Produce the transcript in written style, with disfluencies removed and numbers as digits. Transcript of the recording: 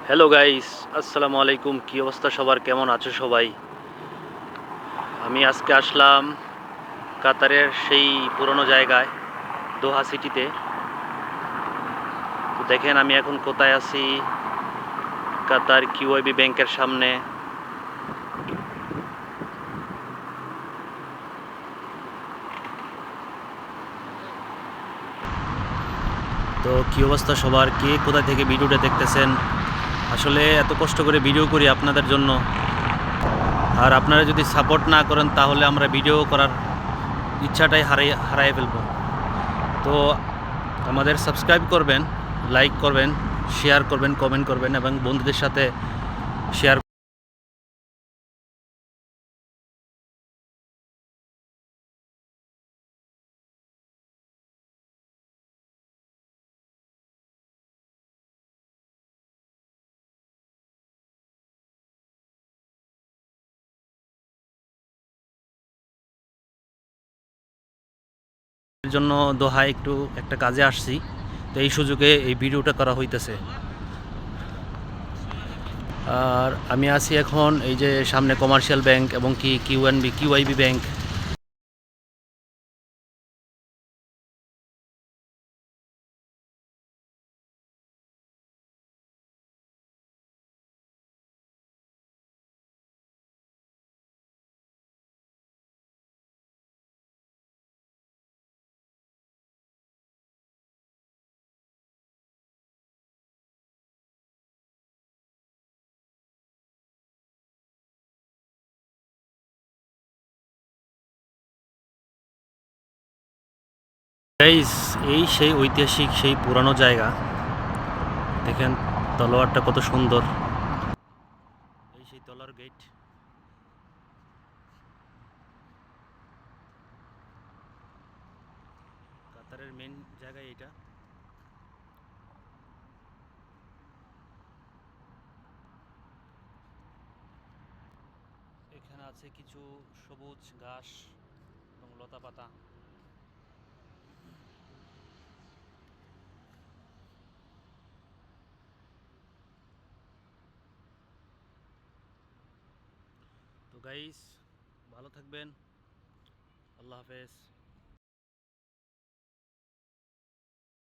Hello guys, আসসালামু আলাইকুম। কি অবস্থা সবার, কেমন আছো সবাই? আমি আজকে আসলাম কাতারের সেই পুরনো জায়গায়, দোহা সিটিতে। তো দেখেন আমি এখন কোথায় আছি, কাতার কিউআইবি ব্যাংকের সামনে। তো কি অবস্থা সবার, কে কোথা থেকে ভিডিওটা দেখতেছেন? আসলে এত কষ্ট করে ভিডিও করি আপনাদের জন্য, আর আপনারা যদি সাপোর্ট না করেন তাহলে আমরা ভিডিও করার ইচ্ছাটাই হারিয়ে ফেলবো। তো আমাদের সাবস্ক্রাইব করবেন, লাইক করবেন, শেয়ার করবেন, কমেন্ট করবেন এবং বন্ধুদের সাথে শেয়ার। এর জন্য দোহায় একটু একটা কাজে আসছি, তো এই সুযোগে এই ভিডিওটা করা হইতেছে। আর আমি আছি এখন এই যে সামনে কমার্শিয়াল ব্যাংক এবং কি কিউআইবি ব্যাংক। গাইস, এই সেই ঐতিহাসিক সেই পুরানো জায়গা, দেখেন তলোয়ারটা কত সুন্দর। এই সেই তলোয়ার গেট। কাতারের মেন জায়গা এটা। এখানে আছে কিছু সবুজ ঘাস এবং লতা পাতা। তো গাইস, ভালো থাকবেন। আল্লাহ হাফেজ।